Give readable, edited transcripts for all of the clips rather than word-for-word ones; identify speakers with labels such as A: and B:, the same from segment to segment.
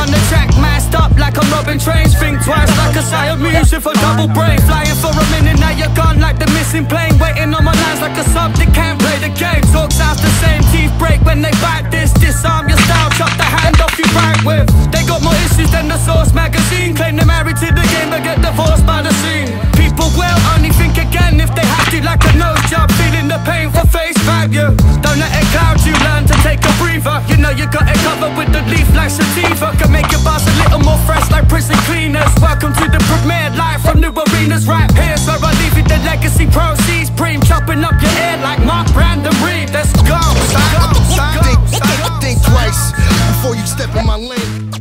A: on the track, masked up like I'm robbing trains. Think twice like a Siamese with a double brain. Flying for a minute, now you're gone like the missing plane. Waiting on my lines like a sub that can't play the game. Talk sounds the same, teeth break when they bite this. Disarm your style, chop the hand off you right with. They got more issues than the Source magazine. Claim they're married to the game but get divorced by the scene. People will only think again if they have to, like a nose job. Feeling the pain for face value. Don't let it cloud you, learn to take a breather. You know you got it covered with the leaf like sativa. Can make your bars a little more fresh like prison cleaners. Welcome to the premiere, live from new arenas. Right here's where I leave you the legacy proceeds. Preem chopping up your ear like Mark Brandon Reed. Let's go.
B: Think twice before you step in my lane.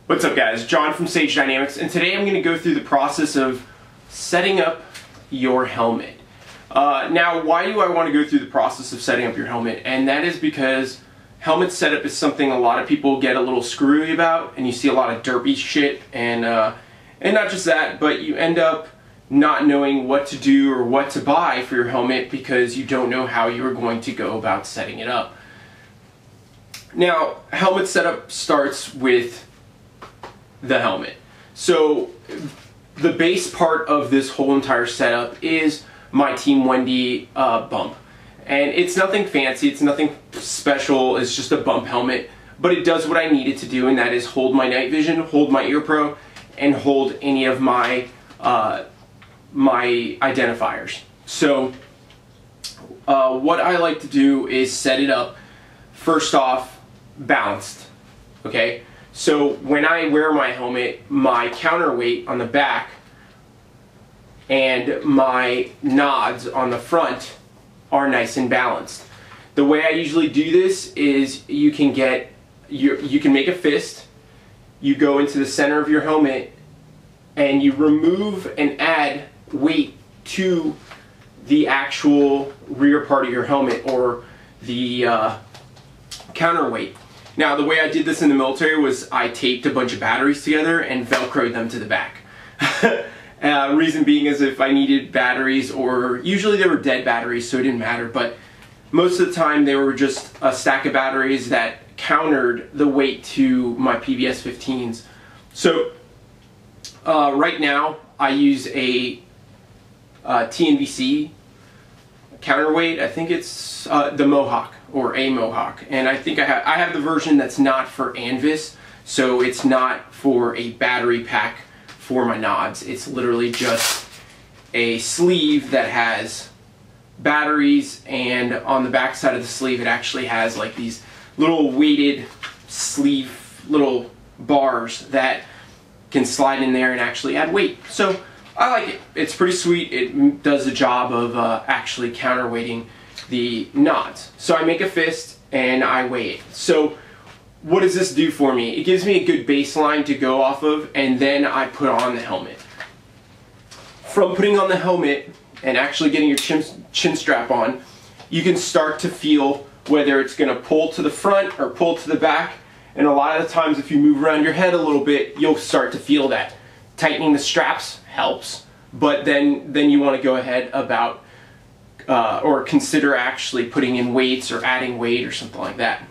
C: What's up guys, John from Sage Dynamics, and today I'm going to go through the process of setting up your helmet. Now, why do I want to go through the process of setting up your helmet? And that is because helmet setup is something a lot of people get a little screwy about, and you see a lot of derpy shit, and not just that, but you end up not knowing what to do or what to buy for your helmet because you don't know how you're going to go about setting it up. Now, helmet setup starts with the helmet. So the base part of this whole entire setup is my Team Wendy bump. And it's nothing fancy, it's nothing special, it's just a bump helmet, but it does what I need it to do, and that is hold my night vision, hold my ear pro, and hold any of my my identifiers. So what I like to do is set it up first off balanced, okay? So when I wear my helmet, my counterweight on the back and my nods on the front are nice and balanced. The way I usually do this is you can make a fist, you go into the center of your helmet, and you remove and add weight to the actual rear part of your helmet, or the counterweight. Now, the way I did this in the military was I taped a bunch of batteries together and velcroed them to the back. Reason being is if I needed batteries, or usually they were dead batteries so it didn't matter, but most of the time they were just a stack of batteries that countered the weight to my PBS 15s. So right now I use a TNVC counterweight. I think it's the Mohawk, or a Mohawk, and I think I have the version that's not for Anvis, so it's not for a battery pack for my nods. It's literally just a sleeve that has batteries, and on the back side of the sleeve it actually has like these little weighted sleeve little bars that can slide in there and actually add weight. So I like it. It's pretty sweet. It does the job of actually counterweighting the nods. So I make a fist and I weigh it. So what does this do for me? It gives me a good baseline to go off of, and then I put on the helmet. From putting on the helmet and actually getting your chin strap on, you can start to feel whether it's going to pull to the front or pull to the back, and a lot of the times if you move around your head a little bit, you'll start to feel that. Tightening the straps helps, but then you want to go ahead about or consider actually putting in weights or adding weight or something like that.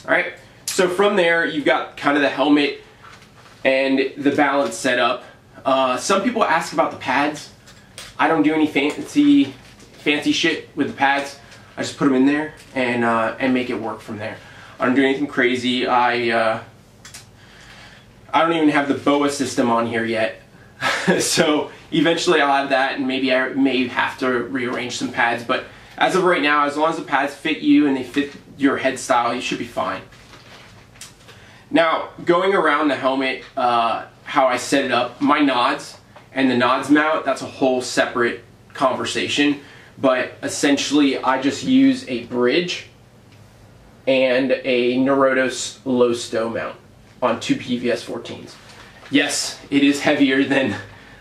C: Alright, so from there you've got kind of the helmet and the balance set up. Some people ask about the pads. I don't do any fancy shit with the pads. I just put them in there and make it work from there. I don't do anything crazy. I don't even have the BOA system on here yet. So eventually I'll have that, and maybe I may have to rearrange some pads, but as of right now, as long as the pads fit you and they fit your head style, you should be fine. Now, going around the helmet, how I set it up, my nods and the nods mount, that's a whole separate conversation, but essentially I just use a bridge and a Neurotos low stow mount on two PVS 14s. Yes, it is heavier than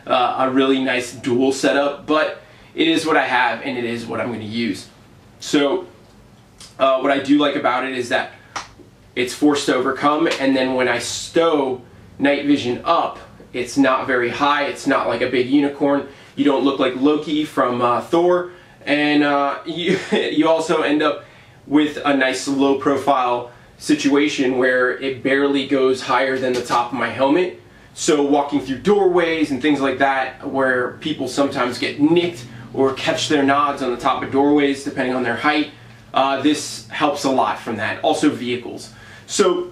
C: a really nice dual setup, but it is what I have and it is what I'm going to use. So what I do like about it is that it's forced to overcome, and then when I stow night vision up, it's not very high, it's not like a big unicorn. You don't look like Loki from Thor, and you also end up with a nice low profile situation where it barely goes higher than the top of my helmet. So walking through doorways and things like that, where people sometimes get nicked or catch their nods on the top of doorways depending on their height, this helps a lot from that. Also vehicles. So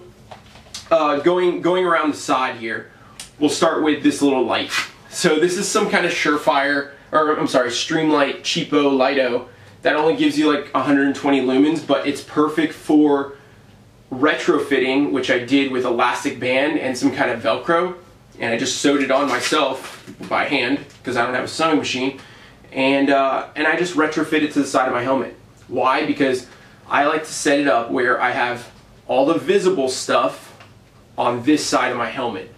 C: going around the side here, we'll start with this little light. So this is some kind of Surefire, or I'm sorry, Streamlight cheapo Lighto that only gives you like 120 lumens, but it's perfect for retrofitting, which I did with elastic band and some kind of Velcro, and I just sewed it on myself by hand because I don't have a sewing machine, and I just retrofit it to the side of my helmet. Why? Because I like to set it up where I have all the visible stuff on this side of my helmet.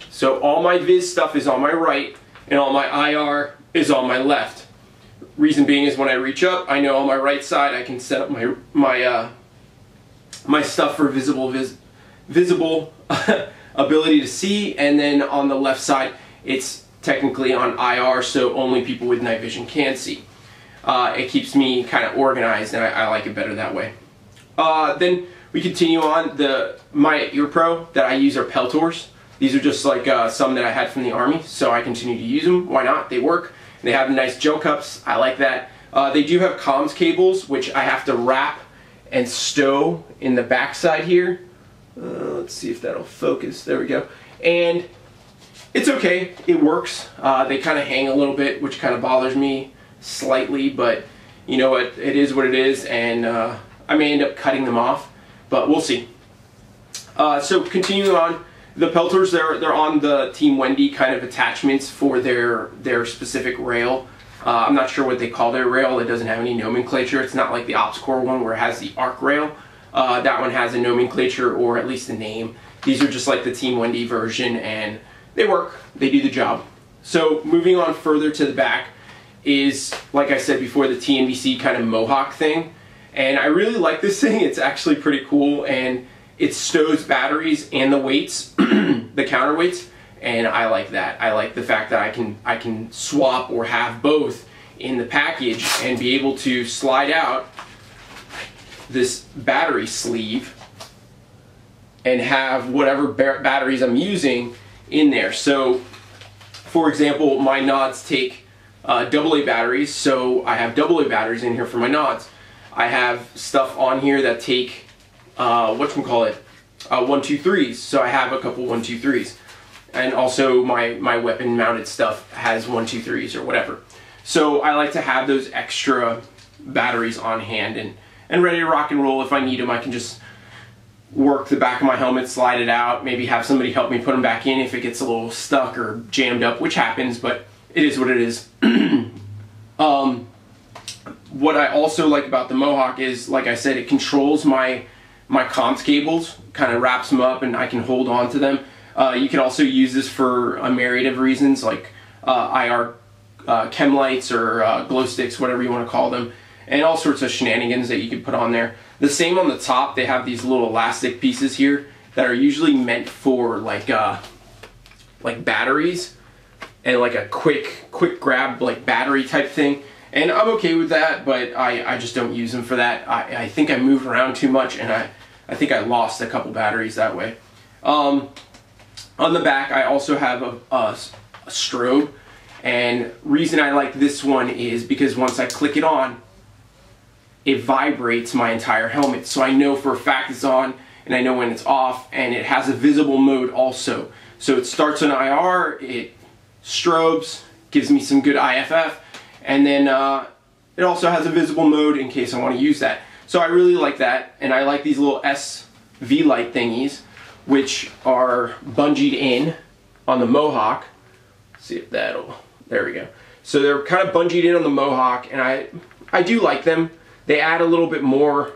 C: So all my viz stuff is on my right and all my IR is on my left. Reason being is when I reach up, I know on my right side I can set up my stuff for visible ability to see, and then on the left side it's technically on IR, so only people with night vision can see. It keeps me kind of organized, and I like it better that way. Then we continue on. My Ear Pro that I use are Peltors. These are just like some that I had from the Army, so I continue to use them. Why not? They work. They have nice gel cups. I like that. They do have comms cables, which I have to wrap and stow in the back side here. Let's see if that'll focus. There we go. And it's okay. It works. They kind of hang a little bit, which kind of bothers me slightly, but you know what? It is what it is, and I may end up cutting them off, but we'll see. So continuing on, the Peltors, they're on the Team Wendy kind of attachments for their specific rail. I'm not sure what they call their rail. It doesn't have any nomenclature. It's not like the OpsCore one where it has the arc rail. That one has a nomenclature, or at least a name. These are just like the Team Wendy version, and they work. They do the job. So moving on further to the back is, like I said before, the TNVC kind of Mohawk thing. And I really like this thing. It's actually pretty cool, and it stows batteries and the weights, the counterweights, and I like that. I like the fact that I can swap or have both in the package and be able to slide out this battery sleeve and have whatever batteries I'm using in there. So, for example, my nods take AA batteries, so I have AA batteries in here for my nods. I have stuff on here that take whatchamacallit, 123s, so I have a couple 123s, and also my weapon mounted stuff has 123s or whatever. So I like to have those extra batteries on hand and ready to rock and roll. If I need them, I can just work the back of my helmet, slide it out, maybe have somebody help me put them back in if it gets a little stuck or jammed up, which happens, but it is what it is. What I also like about the Mohawk is, like I said, it controls my comms cables, kind of wraps them up, and I can hold on to them. You can also use this for a myriad of reasons, like IR chem lights or glow sticks, whatever you want to call them, and all sorts of shenanigans that you can put on there. The same on the top, they have these little elastic pieces here that are usually meant for like batteries and like a quick grab, like battery type thing. And I'm okay with that, but I just don't use them for that. I think I moved around too much, and I think I lost a couple batteries that way. On the back, I also have a strobe, and reason I like this one is because once I click it on, it vibrates my entire helmet. So I know for a fact it's on, and I know when it's off, and it has a visible mode also. So it starts on IR, it strobes, gives me some good IFF, and then it also has a visible mode in case I want to use that. So I really like that, and I like these little SV light thingies, which are bungeed in on the Mohawk. Let's see if that'll, there we go. So they're kind of bungeed in on the Mohawk, and I do like them. They add a little bit more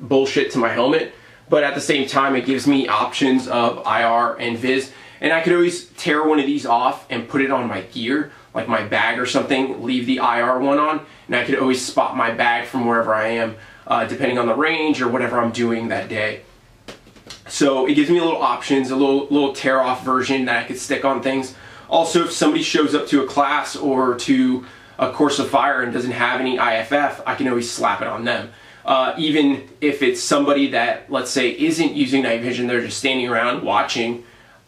C: bullshit to my helmet, but at the same time it gives me options of IR and Viz, and I could always tear one of these off and put it on my gear, like my bag or something, leave the IR one on, and I could always spot my bag from wherever I am, depending on the range or whatever I'm doing that day. So it gives me a little options, a little tear off version that I could stick on things. Also, if somebody shows up to a class or to a course of fire and doesn't have any IFF, I can always slap it on them. Even if it's somebody that, let's say, isn't using night vision, they're just standing around watching,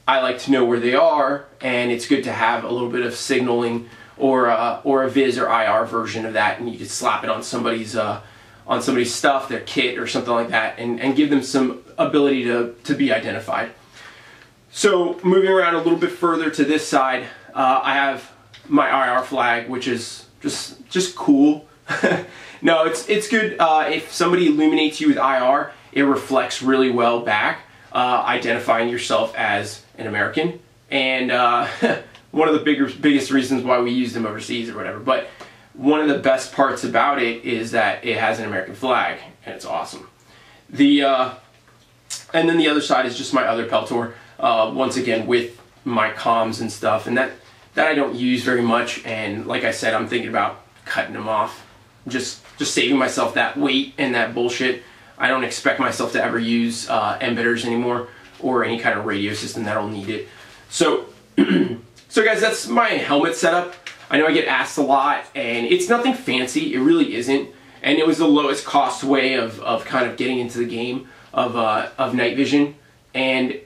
C: I like to know where they are, and it's good to have a little bit of signaling or a Viz or IR version of that, and you could slap it on somebody's stuff, their kit or something like that, and give them some ability to be identified. So moving around a little bit further to this side, I have my IR flag, which is just cool. No, it's good. If somebody illuminates you with IR, it reflects really well back, identifying yourself as an American. And one of the biggest reasons why we use them overseas or whatever. But one of the best parts about it is that it has an American flag, and it's awesome. And then the other side is just my other Peltor, once again with my comms and stuff, and that I don't use very much. And like I said, I'm thinking about cutting them off, just saving myself that weight and that bullshit. I don't expect myself to ever use embedders anymore or any kind of radio system that'll need it. So, so guys, that's my helmet setup. I know I get asked a lot, and it's nothing fancy. It really isn't. And it was the lowest cost way of kind of getting into the game of night vision, and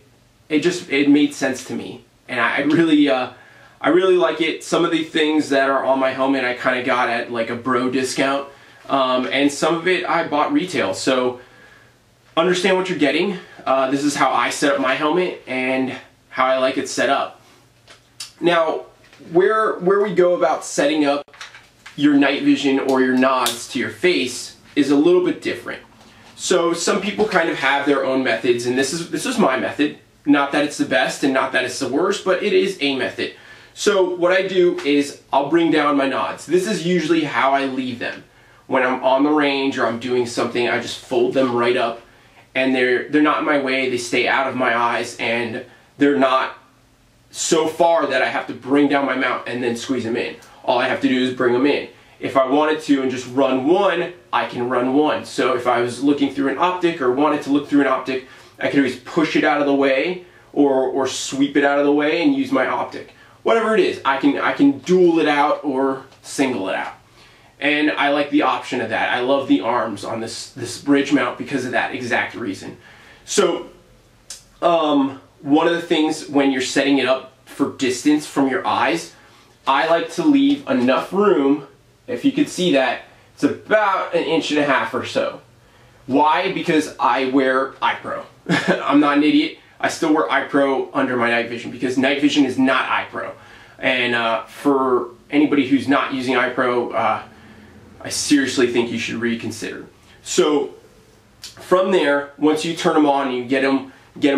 C: it made sense to me. And I really like it. Some of the things that are on my helmet I kind of got at like a bro discount, and some of it I bought retail. So understand what you're getting. This is how I set up my helmet and how I like it set up. Now, where we go about setting up your night vision or your nods to your face is a little bit different. So some people kind of have their own methods, and this is my method. Not that it's the best and not that it's the worst, but it is a method. So what I do is I'll bring down my nods. This is usually how I leave them. When I'm on the range or I'm doing something, I just fold them right up, and they're not in my way. They stay out of my eyes, and they're not so far that I have to bring down my mount and then squeeze them in. All I have to do is bring them in. If I wanted to and just run one, I can run one. So if I was looking through an optic or wanted to look through an optic, I could always push it out of the way or sweep it out of the way and use my optic. Whatever it is, I can dual it out or single it out. And I like the option of that. I love the arms on this bridge mount because of that exact reason. So one of the things when you're setting it up for distance from your eyes, I like to leave enough room. If you could see that, it's about 1.5 inches or so. Why? Because I wear eye pro. I'm not an idiot. I still wear eye pro under my night vision because night vision is not eye pro. And for anybody who's not using eye pro, I seriously think you should reconsider. So from there, once you turn them on and you get them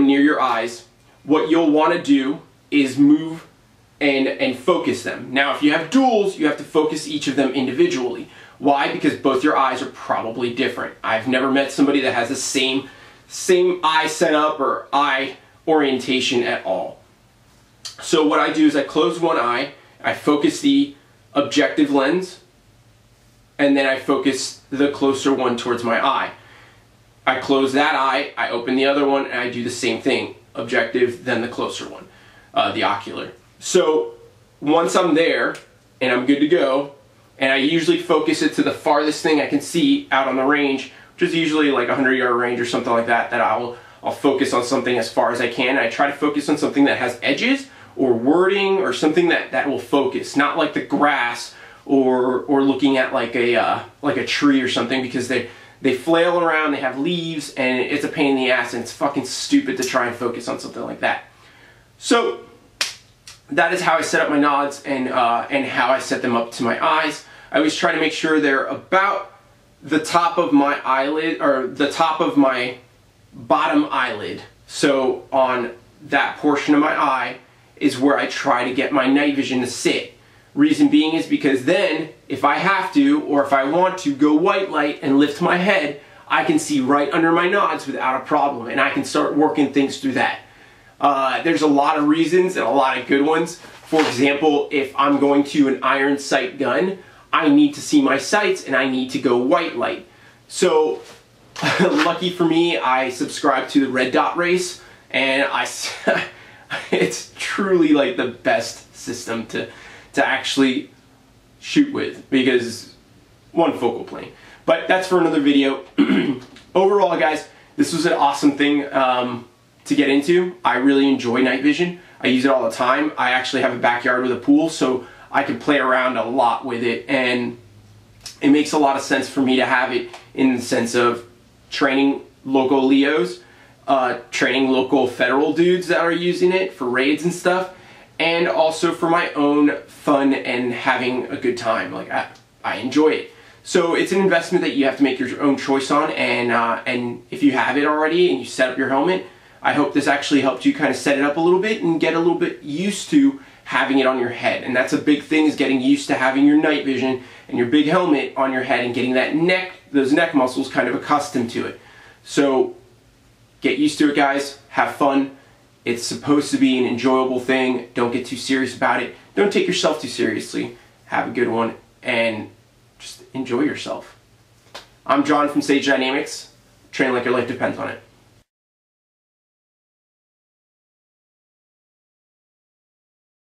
C: near your eyes, what you'll want to do is move and focus them. Now, if you have duals, you have to focus each of them individually. Why? Because both your eyes are probably different. I've never met somebody that has the same eye setup or eye orientation at all. So what I do is I close one eye, I focus the objective lens, and then I focus the closer one towards my eye. I close that eye, I open the other one, and I do the same thing. Objective, then the closer one, the ocular. So once I'm there and I'm good to go, and I usually focus it to the farthest thing I can see out on the range, which is usually like 100-yard range or something like that, I'll focus on something as far as I can. And I try to focus on something that has edges or wording or something that will focus, not like the grass or looking at like a tree or something, because they flail around, they have leaves, and it's a pain in the ass, and it's fucking stupid to try and focus on something like that. So that is how I set up my nods and how I set them up to my eyes. I always try to make sure they're about the top of my eyelid, or the top of my bottom eyelid. So on that portion of my eye is where I try to get my night vision to sit. Reason being is because then, if I have to, or if I want to go white light and lift my head, I can see right under my nods without a problem, and I can start working things through that. There's a lot of reasons and a lot of good ones. For example, if I'm going to an iron sight gun, I need to see my sights and I need to go white light. So lucky for me, I subscribe to the red dot race, and it's truly like the best system to actually shoot with, because one focal plane. But that's for another video. Overall, guys, this was an awesome thing to get into. I really enjoy night vision. I use it all the time. I actually have a backyard with a pool, so I can play around a lot with it, and it makes a lot of sense for me to have it in the sense of training local Leos, training local federal dudes that are using it for raids and stuff, and also for my own fun and having a good time. Like, I enjoy it. So it's an investment that you have to make your own choice on, and if you have it already and you set up your helmet, I hope this actually helped you kind of set it up a little bit and get a little bit used to having it on your head. And that's a big thing, is getting used to having your night vision and your big helmet on your head and getting that those neck muscles kind of accustomed to it. So get used to it, guys. Have fun. It's supposed to be an enjoyable thing. Don't get too serious about it. Don't take yourself too seriously. Have a good one and just enjoy yourself. I'm John from Sage Dynamics. Train like your life depends on it.